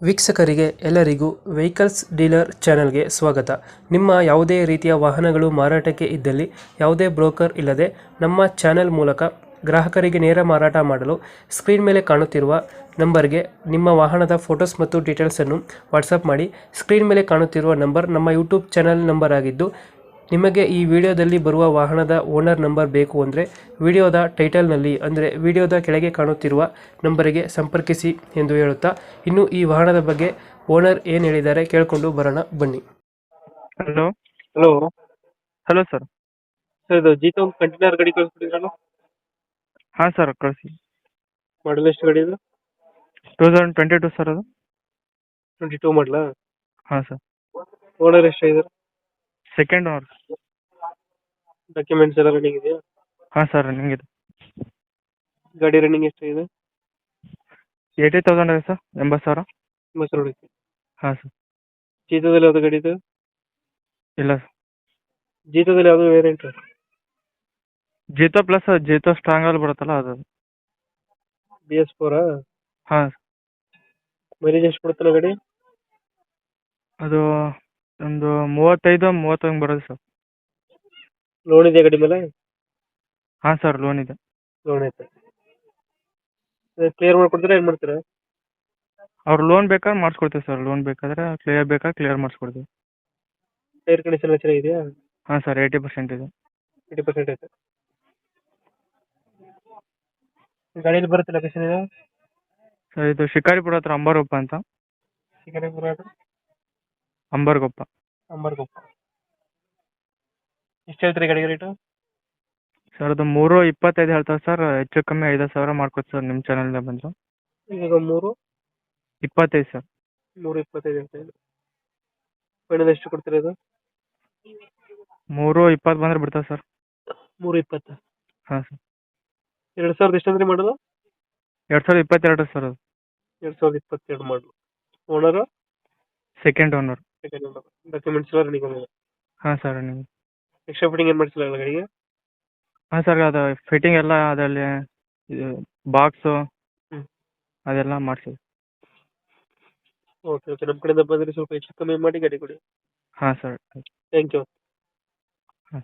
ವೀಕ್ಷಕರಿಗೆ ಎಲ್ಲರಿಗೂ vehicles dealer ಚಾನೆಲ್ಗೆ ಸ್ವಾಗತ. ನಿಮ್ಮ ಯಾವುದೇ ರೀತಿಯ ವಾಹನಗಳು ಮಾರಾಟಕ್ಕೆ ಇದ್ದಲ್ಲಿ ಯಾವುದೇ ಬ್ರೋಕರ್ ಇಲ್ಲದೆ ನಮ್ಮ ಚಾನೆಲ್ ಮೂಲಕ ಗ್ರಾಹಕರಿಗೆ ನೇರ ಮಾರಾಟ ಮಾಡಲು ಸ್ಕ್ರೀನ್ ಮೇಲೆ ಕಾಣುತ್ತಿರುವ ನಂಬರ್ಗೆ ನಿಮ್ಮ ವಾಹನದ ಫೋಟೋಸ್ ಮತ್ತು ಡೀಟೇಲ್ಸನ್ನು ವಾಟ್ಸಪ್ ಮಾಡಿ. ಸ್ಕ್ರೀನ್ ಮೇಲೆ ಕಾಣುತ್ತಿರುವ ನಂಬರ್ ನಮ್ಮ ಯೂಟ್ಯೂಬ್ ಚಾನೆಲ್ ನಂಬರ್ ಆಗಿದ್ದು, ನಿಮಗೆ ಈ ವಿಡಿಯೋದಲ್ಲಿ ಬರುವ ವಾಹನದ ಓನರ್ ನಂಬರ್ ಬೇಕು ಅಂದರೆ ವಿಡಿಯೋದ ಟೈಟಲ್ನಲ್ಲಿ ಅಂದರೆ ವಿಡಿಯೋದ ಕೆಳಗೆ ಕಾಣುತ್ತಿರುವ ನಂಬರಿಗೆ ಸಂಪರ್ಕಿಸಿ ಎಂದು ಹೇಳುತ್ತಾ, ಇನ್ನು ಈ ವಾಹನದ ಬಗ್ಗೆ ಓನರ್ ಏನು ಹೇಳಿದ್ದಾರೆ ಕೇಳಿಕೊಂಡು ಬರೋಣ ಬನ್ನಿ. Hello. Hello hello sir. Sir, ಇದು ಜೀತ ಒಂದು ಕಂಟೈನರ್ ಗಾಡಿ ಕಳಿಸ್ಬಿಟ್ಟಿದ್ರಲ್ಲ, ಹಾಂ ಸರ್ ಕಳಿಸಿ. ಮಾಡಲ್ ಎಷ್ಟು ಗಾಡಿ ಇದು? 2022 ಸರ್ ಅದು. 22 ಮಾಡಲಾ? ಹಾಂ ಸರ್. ಓನರ್ ಎಷ್ಟಾಗಿದ್ದಾರೆ? Second owner. ಡಾಕ್ಯುಮೆಂಟ್ಸ್ ಎಲ್ಲ ರನ್ನಿಂಗ್ ಇದೆಯಾ? ಹಾಂ ಸರ್ ರನ್ನಿಂಗ್ ಇದೆ. ಗಾಡಿ ರನ್ನಿಂಗ್ ಎಷ್ಟಾಗಿದೆ? 80,000 ಇದೆ ಸರ್. 80,000. ಮೈಸೂರು ಹೊಡಿಕೆ. ಹಾಂ ಸರ್. ಜೀತದಲ್ಲಿ ಯಾವುದು ಗಾಡಿ ಇದು? ಇಲ್ಲ ಸರ್. ಜೀತದಲ್ಲಿ ಯಾವುದು ವೇರಿಯಂಟ್? ಜೀತೋ ಪ್ಲಸ್ ಜೀತೋ ಸ್ಟ್ರಾಂಗಲ್ಲಿ ಬರುತ್ತಲ್ಲ ಅದು. BS4? ಹಾಂ. ಮೈಲೇಜ್ ಎಷ್ಟು ಕೊಡುತ್ತಲ್ಲ ಗಾಡಿ? ಅದು ಒಂದು 35 ಬರೋದು ಸರ್. ಲೋನ್ ಇದೆಯಾ ಗಾಡಿ ಮೇಲೆ? ಹಾಂ ಸರ್ ಲೋನ್ ಇದೆ. ಲೋನ್ ಐತೆ. ಕ್ಲಿಯರ್ ಮಾಡ್ಕೊಡ್ತೀರಾ, ಏನು ಮಾಡ್ತೀರಾ? ಅವ್ರು ಲೋನ್ ಬೇಕಾದ್ರೆ ಮಾಡಿಸ್ಕೊಡ್ತೀವಿ ಸರ್. ಲೋನ್ ಬೇಕಾದರೆ ಕ್ಲಿಯರ್ ಮಾಡಿಸ್ಕೊಡ್ತೀವಿ. ಟೈರ್ ಕಂಡೀಷನ್ ಎಲ್ಲ ಚೆನ್ನಾಗಿದೆಯಾ? ಹಾಂ ಸರ್ 80% ಇದೆ. 80% ಐತೆ. ಗಾಡಿಯಲ್ಲಿ ಬರುತ್ತೆ ಲೊಕೇಶನ್ ಇದು? ಸರ್ ಇದು ಶಿಕಾರಿಪುರ ಹತ್ರ ಅಂಬಾರಗೊಪ್ಪ ಅಂತ. ಶಿಕಾರಿಪುರ ಹತ್ರ ಅಂಬಾರಗೊಪ್ಪ. ಅಂಬರ್ಗೊಪ್ಪ. ಎಷ್ಟು ಹೇಳ್ತೀರಿ ಗಾಡಿಗೆ ರೇಟು? ಸರ್ ಅದು 3.25 ಹೇಳ್ತಾರೆ ಸರ್. ಹೆಚ್ಚು ಕಮ್ಮಿ 5,000 ಮಾಡ್ಕೊಡಿ ಸರ್ ನಿಮ್ಮ ಚಾನಲಿಂದ ಬಂದು. ಈಗ 25 ಸರ್. 3.25 ಅಂತ ಇದೆ. ಫೈನಲ್ ಎಷ್ಟು ಕೊಡ್ತೀರಾ ಇದು? 3.20 ಬಂದರೆ ಬಿಡ್ತಾರೆ ಸರ್. 3.20? ಹಾಂ ಸರ್. 2000 ಎಷ್ಟಂದ್ರೆ ಮಾಡೋದು? 2022 ಸರ್ ಅದು. 2022 ಮಾಡಲು. Owner? Second owner. Second owner. Documents ಎಲ್ಲ ರನ್ನಿಂಗ್ ಆಗಿದೆ? ಹಾಂ ಸರ್ ನೀವು. ಎಕ್ಸ್ಟ್ರಾ ಫಿಟ್ಟಿಂಗ್ ಏನು ಮಾಡಿಸಿಲ್ಲ ಗಾಡಿಗೆ? ಹಾಂ ಸರ್ ಅದು ಫಿಟ್ಟಿಂಗ್ ಎಲ್ಲ ಅದರಲ್ಲಿ ಇದು ಬಾಕ್ಸು ಹ್ಞೂ. ಅದೆಲ್ಲ ಮಾಡಿಸಿ. ಓಕೆ ಓಕೆ, ನಮ್ಮ ಕಡೆಯಿಂದ ಬಂದರೆ ಸ್ವಲ್ಪ ಹೆಚ್ಚು ಕಮ್ಮಿ ಮಾಡಿ ಗಾಡಿ ಕೊಡಿ. ಹಾಂ ಸರ್. Thank you. ಹಾಂ.